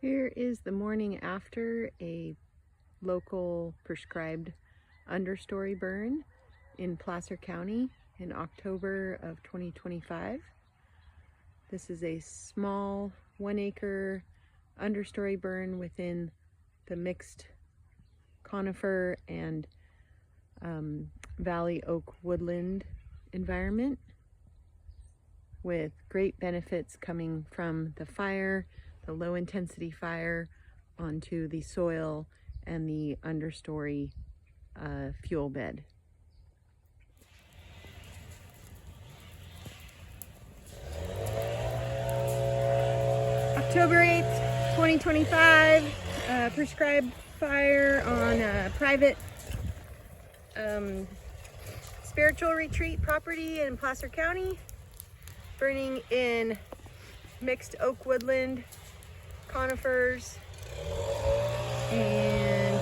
Here is the morning after a local prescribed understory burn in Placer County in October of 2025. This is a small 1-acre understory burn within the mixed conifer and valley oak woodland environment, with great benefits coming from the fire, the low intensity fire onto the soil and the understory fuel bed. October 8th, 2025, prescribed fire on a private spiritual retreat property in Placer County, burning in mixed oak woodland, conifers, and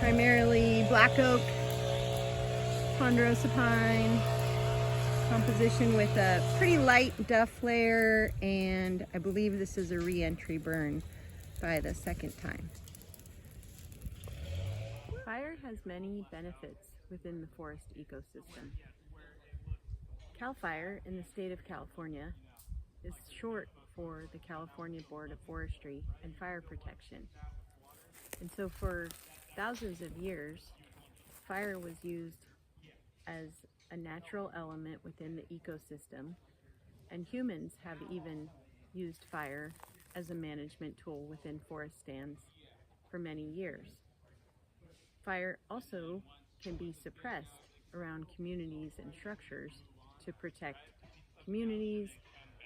primarily black oak, ponderosa pine composition with a pretty light duff layer, and I believe this is a re-entry burn by the second time. Fire has many benefits within the forest ecosystem. CAL FIRE in the state of California is short for the California Board of Forestry and Fire Protection. And so for thousands of years, fire was used as a natural element within the ecosystem, and humans have even used fire as a management tool within forest stands for many years. Fire also can be suppressed around communities and structures to protect communities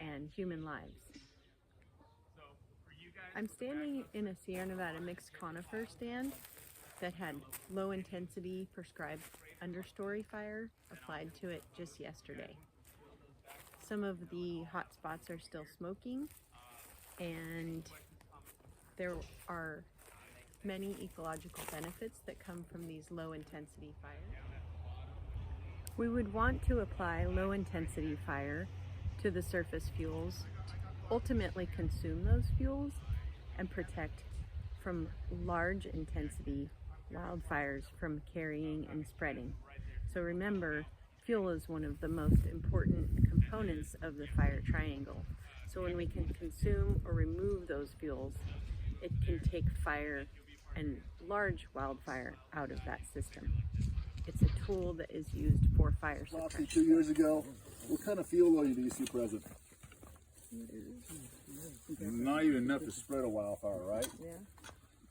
and human lives. I'm standing in a Sierra Nevada mixed conifer stand that had low intensity prescribed understory fire applied to it just yesterday. Some of the hot spots are still smoking, and there are many ecological benefits that come from these low intensity fires. We would want to apply low intensity fire to the surface fuels to ultimately consume those fuels and protect from large intensity wildfires from carrying and spreading. So remember, fuel is one of the most important components of the fire triangle. So when we can consume or remove those fuels, it can take fire and large wildfire out of that system. It's a tool that is used for fire suppression. 2 years ago, what kind of fuel oil do you see present? Not even enough to spread a wildfire, right? Yeah.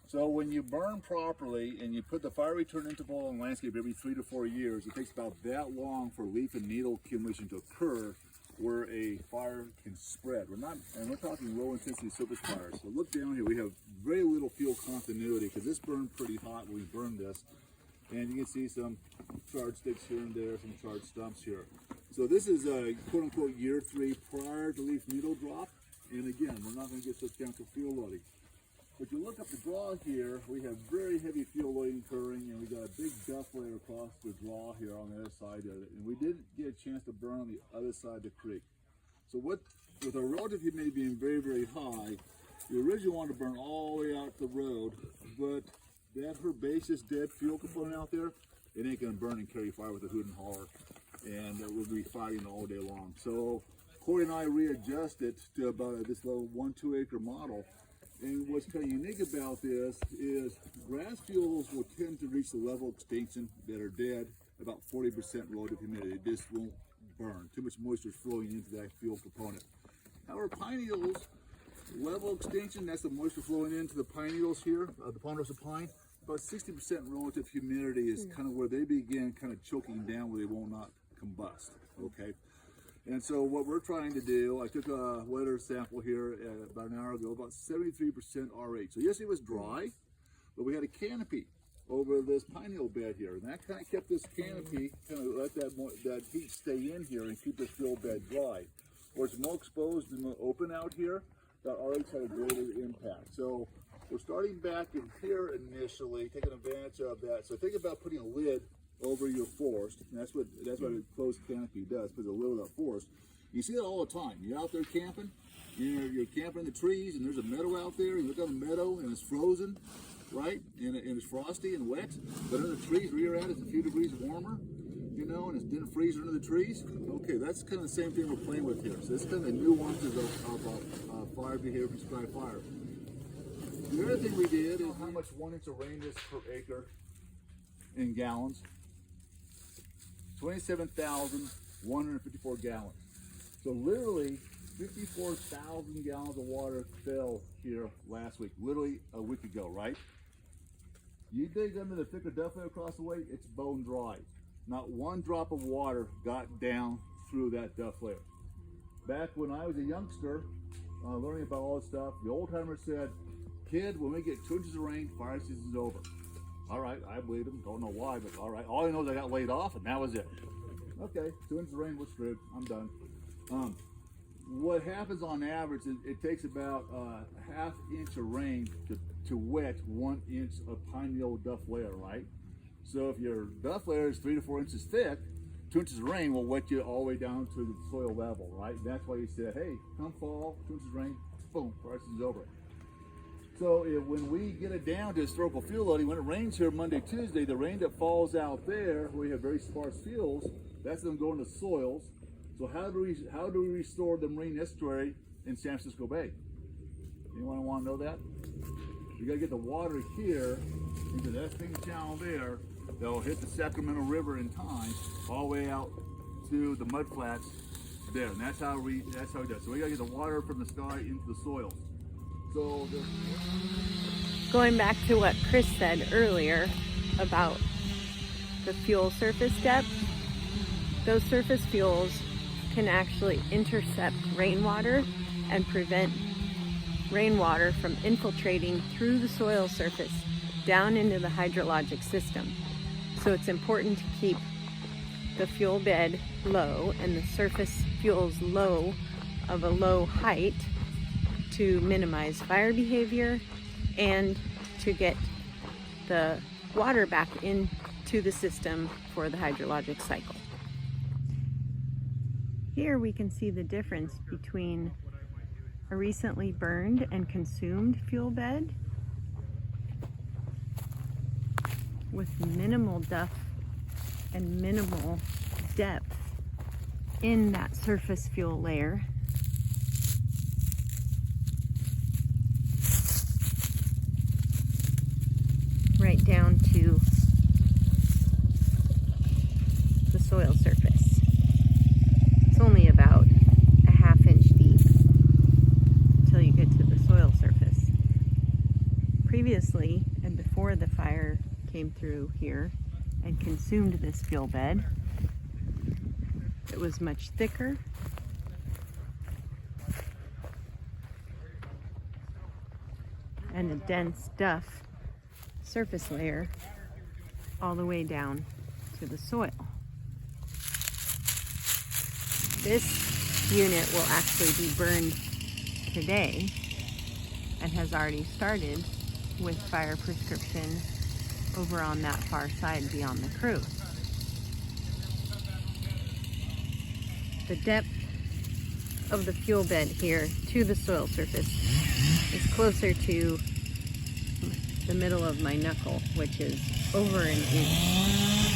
So when you burn properly and you put the fire return interval in landscape every 3 to 4 years, it takes about that long for leaf and needle accumulation to occur where a fire can spread. We're talking low intensity surface fires. So look down here, we have very little fuel continuity because this burned pretty hot when we burned this. And you can see some charred sticks here and there, some charred stumps here. So this is quote unquote year 3 prior to leaf needle drop. And again, we're not going to get substantial fuel loading. But you look up the draw here, we have very heavy fuel loading occurring, and we got a big duff layer across the draw here on the other side of it. And we didn't get a chance to burn on the other side of the creek. So with our relative humidity being very, very high, you originally wanted to burn all the way out the road, but that herbaceous dead fuel component out there, it ain't going to burn and carry fire with a hoot and holler, and we'll be fighting all day long. So Corey and I readjusted to about this little 1-2 acre model. And what's kind of unique about this is grass fuels will tend to reach the level of extinction that are dead about 40% relative humidity. This won't burn. Too much moisture is flowing into that fuel component. However, pine needles, level of extinction, that's the moisture flowing into the pine needles here, the ponderosa pine. About 60% relative humidity is kind of where they begin kind of choking down where they will not combust, okay? And so what we're trying to do, I took a weather sample here about an hour ago, about 73% RH. So yes, it was dry, but we had a canopy over this pine needle bed here. And that kind of kept this canopy, kind of let that heat stay in here and keep this field bed dry. Where it's more exposed and more open out here, that RH had a greater impact. So we're starting back in here initially, taking advantage of that. So think about putting a lid over your forest, and that's what a closed canopy does, because a lid of that forest. You see it all the time. You're out there camping, you're camping in the trees and there's a meadow out there, and you look on the meadow and it's frozen, right? And it's frosty and wet, but under the trees where you're at, it's a few degrees warmer, you know, and it didn't freeze under the trees. Okay, that's kind of the same thing we're playing with here. So it's kind of the nuances of fire behavior, prescribed fire. The other thing we did is how much 1 inch of rain is per acre in gallons. 27,154 gallons. So literally 54,000 gallons of water fell here last week, literally a week ago, right? You dig under the thicker duff layer across the way, it's bone dry. Not one drop of water got down through that duff layer. Back when I was a youngster, learning about all this stuff, the old timer said, kid, when we get 2 inches of rain, fire season's over. All right, I believe him, don't know why, but all right. All I know is I got laid off and that was it. Okay, 2 inches of rain, we're screwed, I'm done. What happens on average is it takes about a ½ inch of rain to wet 1 inch of tiny old duff layer, right? So if your duff layer is 3 to 4 inches thick, 2 inches of rain will wet you all the way down to the soil level, right? And that's why you said, hey, come fall, 2 inches of rain, boom, fire season's over. So when we get it down to historical field loading, when it rains here Monday, Tuesday, the rain that falls out there, we have very sparse fields, that's them going to soils. So how do we restore the marine estuary in San Francisco Bay? Anyone want to know that? You gotta get the water here into that big channel there that'll hit the Sacramento River in time, all the way out to the mud flats there. And that's how we do it. So we gotta get the water from the sky into the soils. So going back to what Chris said earlier about the fuel surface depth, those surface fuels can actually intercept rainwater and prevent rainwater from infiltrating through the soil surface down into the hydrologic system. So it's important to keep the fuel bed low and the surface fuels low, of a low height, to minimize fire behavior and to get the water back into the system for the hydrologic cycle. Here we can see the difference between a recently burned and consumed fuel bed with minimal duff and minimal depth in that surface fuel layer. Right down to the soil surface. It's only about a ½ inch deep until you get to the soil surface. Previously, and before the fire came through here and consumed this fuel bed, it was much thicker. And a dense duff surface layer all the way down to the soil. This unit will actually be burned today and has already started with fire prescription over on that far side beyond the crew. The depth of the fuel bed here to the soil surface is closer to the middle of my knuckle, which is over an inch.